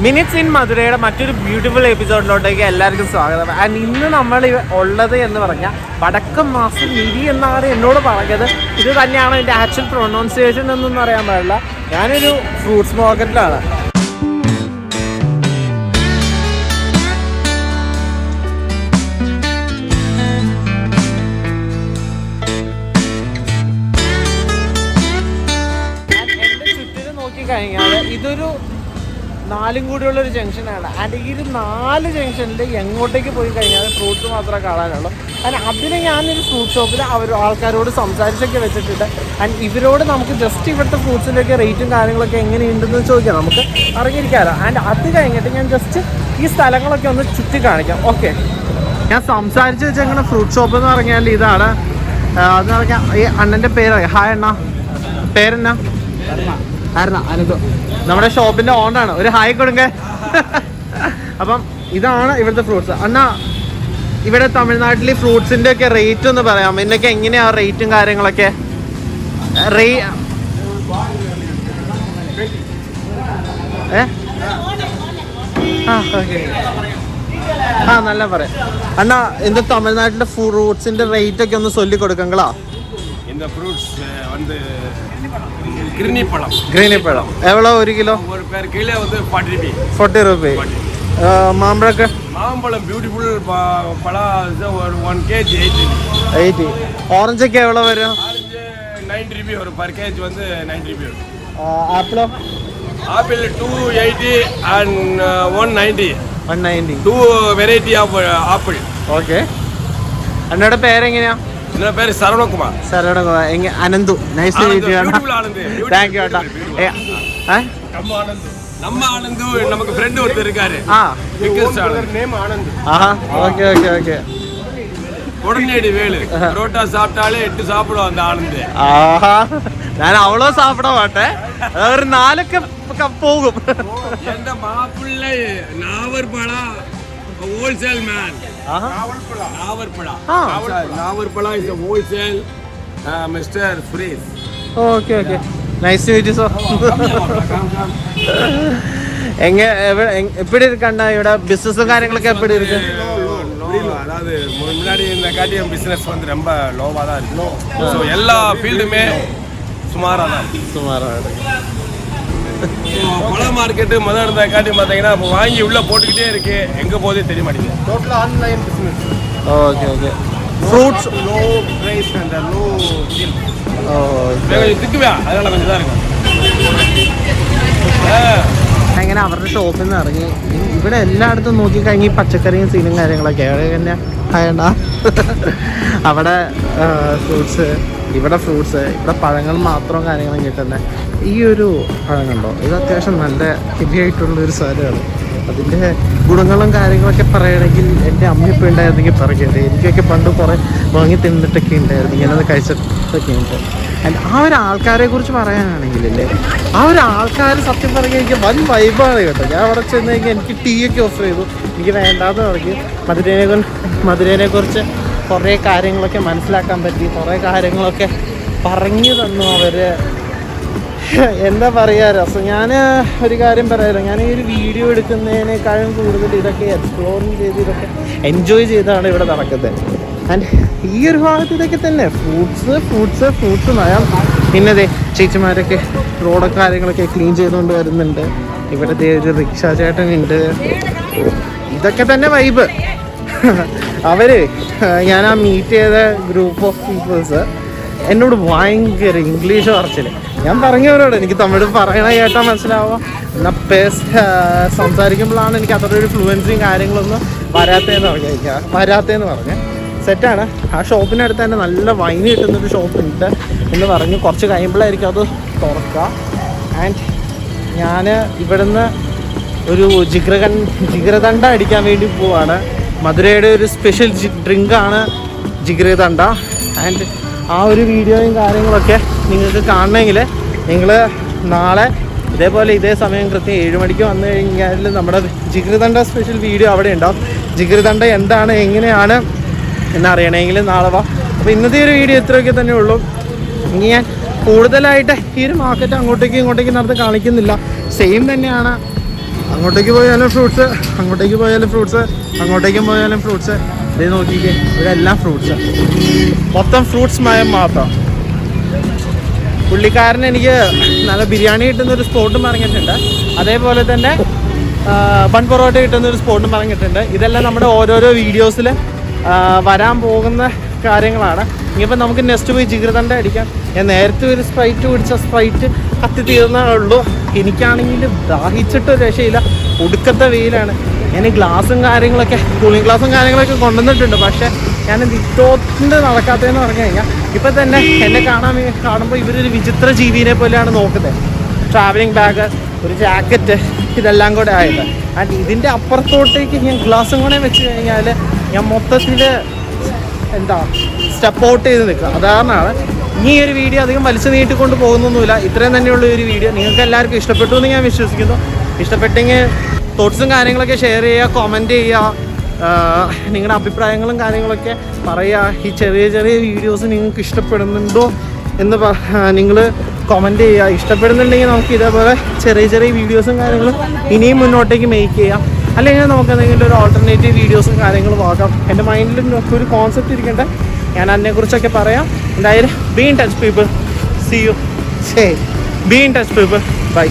Minutes in മധുരയുടെ മറ്റൊരു beautiful എപ്പിസോഡിലോട്ടേക്ക് എല്ലാവർക്കും സ്വാഗതം. ആൻഡ് ഇന്ന് നമ്മൾ ഉള്ളത് എന്ന് പറഞ്ഞാൽ വടക്കം മാസം നിധി എന്നാണ് എന്നോട് പറഞ്ഞത്. ഇത് തന്നെയാണ് എൻ്റെ ആക്ച്വൽ പ്രൊനൗൺസിയേഷൻ എന്നൊന്നും അറിയാൻ പാടില്ല. ഞാനൊരു ഫ്രൂട്ട്സ് മാർക്കറ്റിലാണ്. എൻ്റെ ചുറ്റിനും നോക്കിക്കഴിഞ്ഞാൽ ഇതൊരു 4 കൂടിയുള്ളൊരു ജംഗ്ഷനാണ്. ആൻഡ് ഈ ഒരു 4 ജംഗ്ഷനിൽ എങ്ങോട്ടേക്ക് പോയി കഴിഞ്ഞാൽ ഫ്രൂട്ട്സ് മാത്രമേ കാണാനുള്ളൂ. ആൻഡ് അതിന് ഞാനൊരു ഫ്രൂട്ട് ഷോപ്പിൽ ആൾക്കാരോട് സംസാരിച്ചൊക്കെ വെച്ചിട്ടുണ്ട്. ആൻഡ് ഇവരോട് നമുക്ക് ജസ്റ്റ് ഇവിടുത്തെ ഫ്രൂട്ട്സിൻ്റെയൊക്കെ റേറ്റും കാര്യങ്ങളൊക്കെ എങ്ങനെയുണ്ടെന്ന് ചോദിക്കാം, നമുക്ക് അറിഞ്ഞിരിക്കാമല്ലോ. ആൻഡ് അത് കഴിഞ്ഞിട്ട് ഞാൻ ജസ്റ്റ് ഈ സ്ഥലങ്ങളൊക്കെ ഒന്ന് ചുറ്റി കാണിക്കാം. ഓക്കെ, ഞാൻ സംസാരിച്ച് വെച്ചെങ്ങനെ ഫ്രൂട്ട് ഷോപ്പ് എന്ന് പറഞ്ഞാൽ ഇതാണ്. അതെന്ന് പറഞ്ഞാൽ ഈ അണ്ണൻ്റെ പേര്, ഹായ് അണ്ണ, പേരെന്നാ? അനന്തു, നമ്മുടെ ഷോപ്പിന്റെ ഓണറാണ്. ഒരു ഹായ് കൊടുക്ക. അപ്പം ഇതാണ് ഇവിടുത്തെ ഫ്രൂട്ട്സ്. അണ്ണാ, ഇവിടെ തമിഴ്നാട്ടിൽ ഫ്രൂട്ട്സിന്റെ ഒക്കെ റേറ്റ് ഒന്ന് പറയാം. ഇതിനൊക്കെ എങ്ങനെയാ റേറ്റും കാര്യങ്ങളൊക്കെ? നല്ല പറയാം അണ്ണാ. இந்த തമിഴ്നാട്ടിലെ ഫ്രൂട്ട്സിന്റെ റേറ്റ് ഒക്കെ ഒന്ന് ചൊല്ലി കൊടുക്കங்களா? இந்த ஃப்ரூட்ஸ் வந்து கிரினி பழம் எவ்வளோ 1 கிலோ? ஒரு பேர் கிலோ வந்து 40 ரூபாய். மாம்பழம் பியூட்டிஃபுல் பழம் 1 kg 80. ഓറഞ്ചൊക്കെ എவ்வளோ വരും? ஆரஞ்சு 90 ரூபாய் ஒரு பர் கேஜ் வந்து 90 ரூபாய். ஆப்பிளோ? Apple 280 and 190. 190. 2 variety of apple. Okay. അണ്ണയുടെ പേരെങ്ങനെയാ? என்னோட பேர் Saravanakumar. Ananthu, nice to meet you. Thank you ഏട്ടാ. நம்ம ஆனந்து நமக்கு ஃப்ரெண்ட் ஒருத்தர் இருக்காரு. Name Anand. Okay okay okay. உடனடி வேலு புரோட்டா சாப்பிட்டாலே 8 சாப்பிடுவோம் அந்த ஆனந்த். ഞാൻ അവളോ സാപ്പിട മാട്ടെ, ഒരു 4 പോകും. എന്റെ മാപ്പിള്ള നാവർപ്പള ഹോൾസെയിൽ മാൻ. നാവർപ്പള is a wholesale Mr. Freeze. Okay okay, nice to meet you sir. எப்படி இருக்கண்ணா இவட பிசினஸும் കാര്യങ്ങളൊക്കെ எப்படி இருக்கு? அதாவது முன்னாடி இந்த காட்டியம் பிசினஸ் வந்து ரொம்ப லோவா தான் இருக்கு. ஸோ எல்லா ஃபீல்டுமே சுமாராக இருக்கு. பழ மார்க்கெட்டு முதல் இருந்த காட்டி பார்த்தீங்கன்னா இப்போ வாங்கி உள்ளே போட்டுக்கிட்டே இருக்கு, எங்கே போதே தெரிய மாட்டேங்குது. Total online business. Okay okay. Fruits low price and low deal. கொஞ்சம் திக்குவா, அதனால கொஞ்சம் தான் இருக்கும். അങ്ങനെ അവരുടെ ഷോപ്പിൽ നിന്ന് ഇറങ്ങി ഇവിടെ എല്ലായിടത്തും നോക്കിക്കഴിഞ്ഞ് പച്ചക്കറിയും സീനും കാര്യങ്ങളൊക്കെ തന്നെ ആയണ്ട. അവിടെ ഫ്രൂട്ട്സ്, ഇവിടെ ഫ്രൂട്ട്സ്, ഇവിടെ പഴങ്ങൾ മാത്രം കാര്യങ്ങളും കിട്ടുന്നത്. ഈ ഒരു പഴം കണ്ടോ, ഇത് അത്യാവശ്യം നല്ല ഹെവി ആയിട്ടുള്ളൊരു സാധനമാണ്. അതിൻ്റെ ഗുണങ്ങളും കാര്യങ്ങളൊക്കെ പറയുകയാണെങ്കിൽ എൻ്റെ അമ്മയിപ്പോൾ ഉണ്ടായിരുന്നെങ്കിൽ പറയുന്നത്. എനിക്കൊക്കെ പണ്ട് കുറേ വാങ്ങി തിന്നിട്ടൊക്കെ ഉണ്ടായിരുന്നു, ഞാനത് കഴിച്ചിട്ടൊക്കെ ഉണ്ട്. ആൻഡ് ആ ഒരു ആൾക്കാരെ കുറിച്ച് പറയാനാണെങ്കിലല്ലേ, ആ ഒരു ആൾക്കാർ സത്യം പറയുക എനിക്ക് വൻ വൈബാണ് കേട്ടോ. ഞാൻ അവിടെ ചെന്ന് കഴിഞ്ഞാൽ എനിക്ക് ടീ ഒക്കെ ഓഫർ ചെയ്തു, എനിക്ക് വേണ്ടാന്ന് പറഞ്ഞു. മധുരേനെ കുറിച്ച് കുറേ കാര്യങ്ങളൊക്കെ മനസ്സിലാക്കാൻ പറ്റി, കുറേ കാര്യങ്ങളൊക്കെ പറഞ്ഞു തന്നു അവർ. എന്താ പറയുക, രസം. ഞാൻ ഒരു കാര്യം പറയാമല്ലോ, ഞാൻ ഈ ഒരു വീഡിയോ എടുക്കുന്നതിനേക്കാളും കൂടുതൽ ഇതൊക്കെ എക്സ്പ്ലോറിങ് ചെയ്ത് ഇതൊക്കെ എൻജോയ് ചെയ്താണ് ഇവിടെ നടക്കുന്നത്. ആൻഡ് ഈ ഒരു ഭാഗത്ത് ഇതൊക്കെ തന്നെ ഫ്രൂട്ട്സ് നയം. പിന്നതേ ചേച്ചിമാരൊക്കെ റോഡൊക്കെ കാര്യങ്ങളൊക്കെ ക്ലീൻ ചെയ്തുകൊണ്ട് വരുന്നുണ്ട്. ഇവിടെ ഒരു റിക്ഷ ചേട്ടനുണ്ട്. ഇതൊക്കെ തന്നെ വൈബ്. ഞാൻ ആ മീറ്റ് ചെയ്ത ഗ്രൂപ്പ് ഓഫ് പീപ്പിൾസ് എന്നോട് ഭയങ്കര ഇംഗ്ലീഷ് പറച്ചിൽ. ഞാൻ പറഞ്ഞവരോട് എനിക്ക് തമിഴ് പറയണ കേട്ടാൽ മനസ്സിലാവുക, എന്നാൽ സംസാരിക്കുമ്പോഴാണ് എനിക്ക് അത്ര ഒരു ഫ്ലുവൻസിയും കാര്യങ്ങളൊന്നും വരാത്തതെന്ന് പറഞ്ഞ് സെറ്റാണ്. ആ ഷോപ്പിനടുത്ത് തന്നെ നല്ല വൈന് കിട്ടുന്നൊരു ഷോപ്പുണ്ട് എന്ന് പറഞ്ഞ് കുറച്ച് കഴിയുമ്പോഴായിരിക്കും അത് തുറക്കുക. ആൻഡ് ഞാൻ ഇവിടുന്ന് ഒരു ജിഗ്രതണ്ട അടിക്കാൻ വേണ്ടി പോവാണ്. മധുരയുടെ ഒരു സ്പെഷ്യൽ ഡ്രിങ്കാണ് ജിഗ്രതണ്ട. ആൻഡ് ആ ഒരു വീഡിയോയും കാര്യങ്ങളൊക്കെ നിങ്ങൾക്ക് കാണണമെങ്കിൽ നിങ്ങൾ നാളെ ഇതേപോലെ ഇതേ സമയം കൃത്യം 7 മണിക്ക് വന്നു കഴിഞ്ഞാൽ നമ്മുടെ ജിഗ്രതണ്ട സ്പെഷ്യൽ വീഡിയോ അവിടെ ഉണ്ടാവും. ജിഗ്രതണ്ട എന്താണ് എങ്ങനെയാണ് എന്നറിയണമെങ്കിൽ നാളെ വാ. അപ്പോൾ ഇന്നത്തെ ഒരു വീഡിയോ ഇത്രയൊക്കെ തന്നെ ഉള്ളൂ. ഇനി ഞാൻ കൂടുതലായിട്ട് ഈ ഒരു മാർക്കറ്റ് അങ്ങോട്ടേക്കും ഇങ്ങോട്ടേക്കും നടന്ന് കാണിക്കുന്നില്ല. സെയിം തന്നെയാണ് അങ്ങോട്ടേക്ക് പോയാലും ഫ്രൂട്ട്സ്, അങ്ങോട്ടേക്ക് പോയാലും ഫ്രൂട്ട്സ്, അങ്ങോട്ടേക്കും പോയാലും ഫ്രൂട്ട്സ്. ഇത് നോക്കിക്കേ, ഇവിടെ എല്ലാം ഫ്രൂട്ട്സ്, മൊത്തം ഫ്രൂട്ട്സ് മയം മാത്രം. പുള്ളിക്കാരൻ എനിക്ക് നല്ല ബിരിയാണി കിട്ടുന്നൊരു സ്പോട്ടും പറഞ്ഞിട്ടുണ്ട്, അതേപോലെ തന്നെ ബൺ പൊറോട്ട കിട്ടുന്നൊരു സ്പോട്ടും പറഞ്ഞിട്ടുണ്ട്. ഇതെല്ലാം നമ്മുടെ ഓരോരോ വീഡിയോസിൽ വരാൻ പോകുന്ന കാര്യങ്ങളാണ്. ഇനിയിപ്പോൾ നമുക്ക് നെക്സ്റ്റ് പോയി ജിഗർതണ്ട അടിക്കാം. ഞാൻ നേരത്തെ ഒരു സ്പ്രൈറ്റ് കുടിച്ച സ്പ്രൈറ്റ് കത്തി തീർന്നേ ഉള്ളൂ. എനിക്കാണെങ്കിൽ ദാഹിച്ചിട്ടൊരു രക്ഷയില്ല, ഒടുക്കത്തെ വെയിലാണ്. ഞാൻ ഈ ഗ്ലാസും കാര്യങ്ങളൊക്കെ, കൂളിംഗ് ഗ്ലാസും കാര്യങ്ങളൊക്കെ കൊണ്ടുവന്നിട്ടുണ്ട്. പക്ഷേ ഞാൻ ഇത്തോണ്ട് നടക്കാത്തതെന്ന് പറഞ്ഞു കഴിഞ്ഞാൽ ഇപ്പം തന്നെ എന്നെ കാണുമ്പോൾ ഇവരൊരു വിചിത്ര ജീവിനെ പോലെയാണ് നോക്കുന്നത്. ട്രാവലിംഗ് ബാഗ്, ഒരു ജാക്കറ്റ്, ഇതെല്ലാം കൂടെ ആയിട്ട്. ആൻഡ് ഇതിൻ്റെ അപ്പുറത്തോട്ടേക്ക് ഞാൻ ഗ്ലാസും കൂടെ വെച്ച് കഴിഞ്ഞാൽ ഞാൻ മൊത്തത്തിൽ സ്റ്റെപ്പ് ഔട്ട് ചെയ്ത് നിൽക്കുക. അതാരണമാണ് ഈ ഒരു വീഡിയോ അധികം വലിച്ചു നീട്ടിക്കൊണ്ട് പോകുന്നൊന്നുമില്ല. ഇത്രയും തന്നെയുള്ള ഒരു വീഡിയോ നിങ്ങൾക്ക് എല്ലാവർക്കും ഇഷ്ടപ്പെട്ടു എന്ന് ഞാൻ വിശ്വസിക്കുന്നു. ഇഷ്ടപ്പെട്ടെങ്കിൽ തോട്ട്സും കാര്യങ്ങളൊക്കെ ഷെയർ ചെയ്യുക, കമൻറ്റ് ചെയ്യുക, നിങ്ങളുടെ അഭിപ്രായങ്ങളും കാര്യങ്ങളൊക്കെ പറയുക. ഈ ചെറിയ ചെറിയ വീഡിയോസ് നിങ്ങൾക്ക് ഇഷ്ടപ്പെടുന്നുണ്ടോ എന്ന് നിങ്ങൾ കമൻറ്റ് ചെയ്യുക. ഇഷ്ടപ്പെടുന്നുണ്ടെങ്കിൽ നമുക്ക് ഇതേപോലെ ചെറിയ ചെറിയ വീഡിയോസും കാര്യങ്ങളും ഇനിയും മുന്നോട്ടേക്ക് മേക്ക് ചെയ്യാം. അല്ലെങ്കിൽ നമുക്ക് എന്തെങ്കിലും ഒരു ഓൾട്ടർനേറ്റീവ് വീഡിയോസും കാര്യങ്ങളും ആക്കാം. എൻ്റെ മൈൻഡിൽ ഒരു കോൺസെപ്റ്റ് ഇരിക്കട്ടെ, ഞാൻ അതിനെക്കുറിച്ചൊക്കെ പറയാം. എന്തായാലും be in touch people, see you, be in touch people, by.